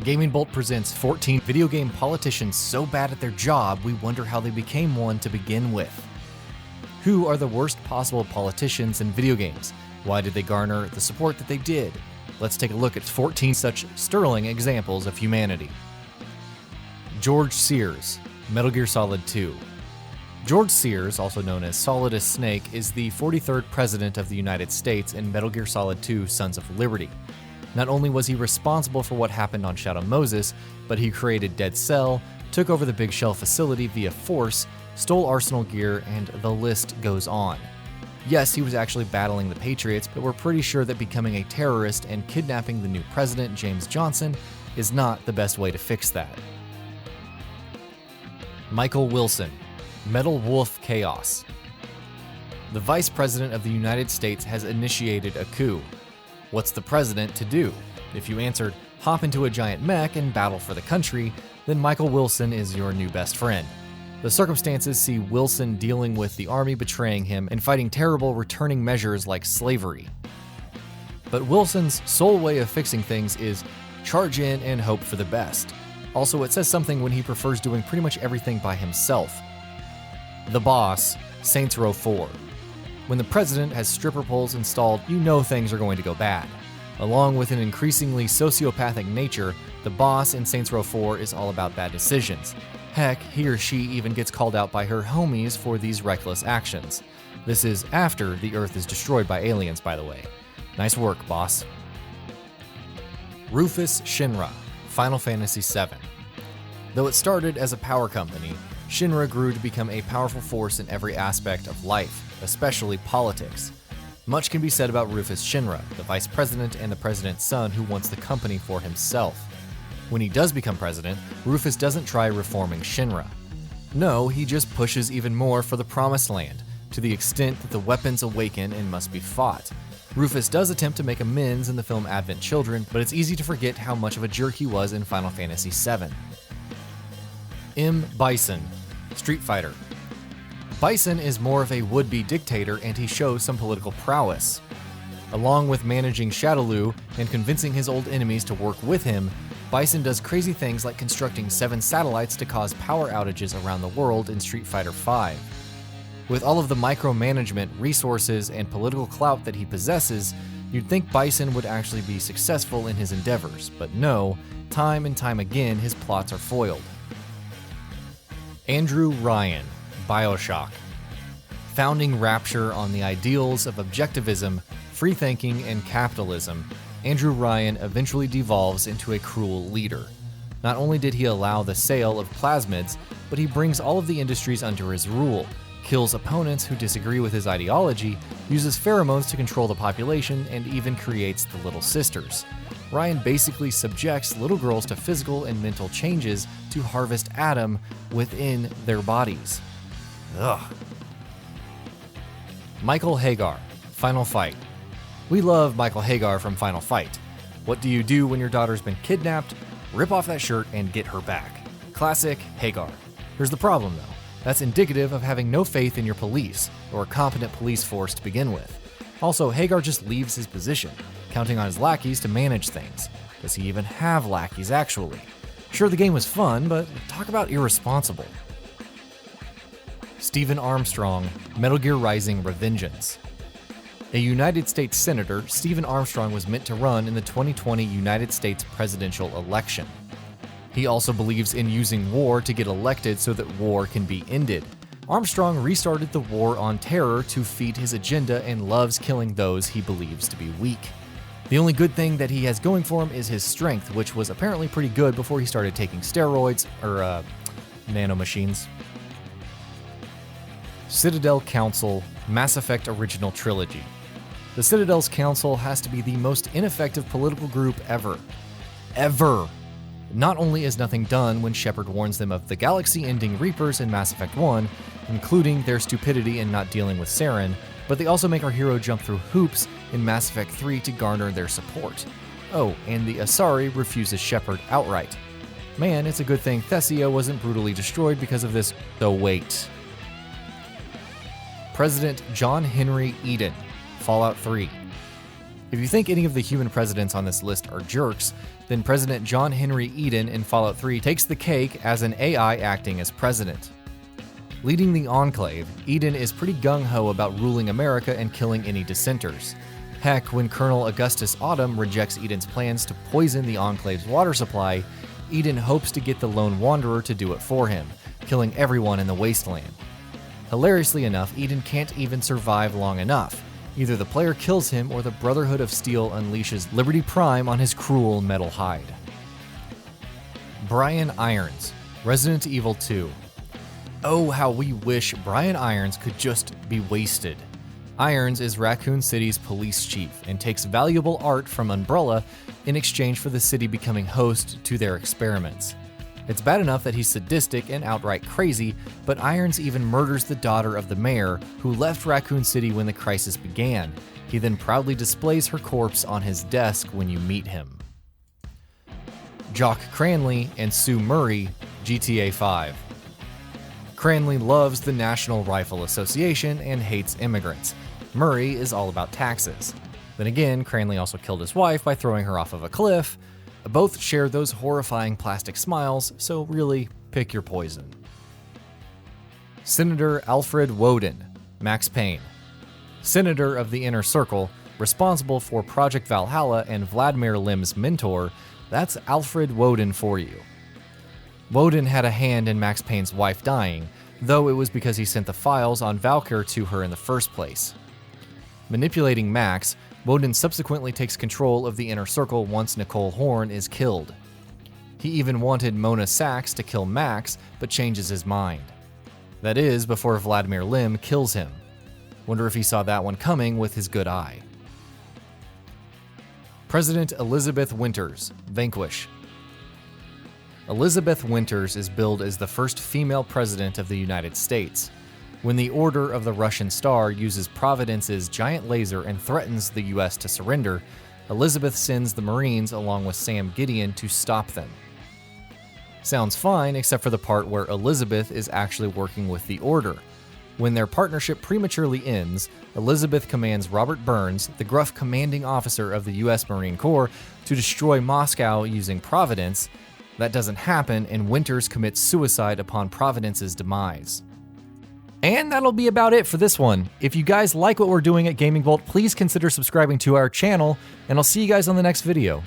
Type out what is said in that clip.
GamingBolt presents 14 video game politicians so bad at their job we wonder how they became one to begin with. Who are the worst possible politicians in video games? Why did they garner the support that they did? Let's take a look at 14 such sterling examples of humanity. George Sears, Metal Gear Solid 2. George Sears, also known as Solidus Snake, is the 43rd President of the United States in Metal Gear Solid 2 Sons of Liberty. Not only was he responsible for what happened on Shadow Moses, but he created Dead Cell, took over the Big Shell facility via force, stole Arsenal gear, and the list goes on. Yes, he was actually battling the Patriots, but we're pretty sure that becoming a terrorist and kidnapping the new president, James Johnson, is not the best way to fix that. Michael Wilson, Metal Wolf Chaos. The Vice President of the United States has initiated a coup. What's the president to do? If you answered, hop into a giant mech and battle for the country, then Michael Wilson is your new best friend. The circumstances see Wilson dealing with the army betraying him and fighting terrible returning measures like slavery. But Wilson's sole way of fixing things is charge in and hope for the best. Also, it says something when he prefers doing pretty much everything by himself. The boss, Saints Row 4. When the president has stripper poles installed, you know things are going to go bad. Along with an increasingly sociopathic nature, the boss in Saints Row 4 is all about bad decisions. Heck, he or she even gets called out by her homies for these reckless actions. This is after the Earth is destroyed by aliens, by the way. Nice work, boss. Rufus Shinra, Final Fantasy VII. Though it started as a power company, Shinra grew to become a powerful force in every aspect of life, especially politics. Much can be said about Rufus Shinra, the vice president and the president's son who wants the company for himself. When he does become president, Rufus doesn't try reforming Shinra. No, he just pushes even more for the promised land, to the extent that the weapons awaken and must be fought. Rufus does attempt to make amends in the film Advent Children, but it's easy to forget how much of a jerk he was in Final Fantasy VII. M. Bison, Street Fighter. Bison is more of a would-be dictator and he shows some political prowess. Along with managing Shadowloo and convincing his old enemies to work with him, Bison does crazy things like constructing 7 satellites to cause power outages around the world in Street Fighter V. With all of the micromanagement, resources, and political clout that he possesses, you'd think Bison would actually be successful in his endeavors, but no, time and time again his plots are foiled. Andrew Ryan, BioShock. Founding Rapture on the ideals of objectivism, free thinking, and capitalism, Andrew Ryan eventually devolves into a cruel leader. Not only did he allow the sale of plasmids, but he brings all of the industries under his rule, kills opponents who disagree with his ideology, uses pheromones to control the population, and even creates the Little Sisters. Ryan basically subjects little girls to physical and mental changes to harvest Adam within their bodies. Ugh. Michael HAGAR, Final Fight. We love Michael HAGAR from Final Fight. What do you do when your daughter's been kidnapped? Rip off that shirt and get her back. Classic HAGAR. Here's the problem though. That's indicative of having no faith in your police, or a competent police force to begin with. Also, HAGAR just leaves his position, counting on his lackeys to manage things. Does he even have lackeys actually? Sure, the game was fun, but talk about irresponsible. Stephen Armstrong, Metal Gear Rising: Revengeance. A United States Senator, Stephen Armstrong was meant to run in the 2020 United States presidential election. He also believes in using war to get elected so that war can be ended. Armstrong restarted the war on terror to feed his agenda and loves killing those he believes to be weak. The only good thing that he has going for him is his strength, which was apparently pretty good before he started taking steroids, or nanomachines. Citadel Council, Mass Effect Original Trilogy. The Citadel's council has to be the most ineffective political group ever. Ever! Not only is nothing done when Shepard warns them of the galaxy-ending Reapers in Mass Effect 1, including their stupidity in not dealing with Saren, but they also make our hero jump through hoops in Mass Effect 3 to garner their support. Oh, and the Asari refuses Shepard outright. Man, it's a good thing Thessia wasn't brutally destroyed because of this. So wait. President John Henry Eden, Fallout 3. If you think any of the human presidents on this list are jerks, then President John Henry Eden in Fallout 3 takes the cake as an AI acting as president. Leading the Enclave, Eden is pretty gung-ho about ruling America and killing any dissenters. Heck, when Colonel Augustus Autumn rejects Eden's plans to poison the Enclave's water supply, Eden hopes to get the Lone Wanderer to do it for him, killing everyone in the wasteland. Hilariously enough, Eden can't even survive long enough. Either the player kills him or the Brotherhood of Steel unleashes Liberty Prime on his cruel metal hide. Brian Irons, Resident Evil 2. Oh, how we wish Brian Irons could just be wasted. Irons is Raccoon City's police chief and takes valuable art from Umbrella in exchange for the city becoming host to their experiments. It's bad enough that he's sadistic and outright crazy, but Irons even murders the daughter of the mayor, who left Raccoon City when the crisis began. He then proudly displays her corpse on his desk when you meet him. Jock Cranley and Sue Murray, GTA 5. Cranley loves the National Rifle Association and hates immigrants. Murray is all about taxes. Then again, Cranley also killed his wife by throwing her off of a cliff. Both share those horrifying plastic smiles, so really, pick your poison. Senator Alfred Woden, Max Payne. Senator of the Inner Circle, responsible for Project Valhalla and Vladimir Lim's mentor, that's Alfred Woden for you. Woden had a hand in Max Payne's wife dying, though it was because he sent the files on Valkyr to her in the first place. Manipulating Max, Woden subsequently takes control of the Inner Circle once Nicole Horn is killed. He even wanted Mona Sachs to kill Max, but changes his mind. That is, before Vladimir Lim kills him. Wonder if he saw that one coming with his good eye. President Elizabeth Winters, Vanquish. Elizabeth Winters is billed as the first female president of the United States. When the Order of the Russian Star uses Providence's giant laser and threatens the US to surrender, Elizabeth sends the Marines along with Sam Gideon to stop them. Sounds fine, except for the part where Elizabeth is actually working with the Order. When their partnership prematurely ends, Elizabeth commands Robert Burns, the gruff commanding officer of the US Marine Corps, to destroy Moscow using Providence. That doesn't happen, and Winters commits suicide upon Providence's demise. And that'll be about it for this one. If you guys like what we're doing at GamingBolt, please consider subscribing to our channel, and I'll see you guys on the next video.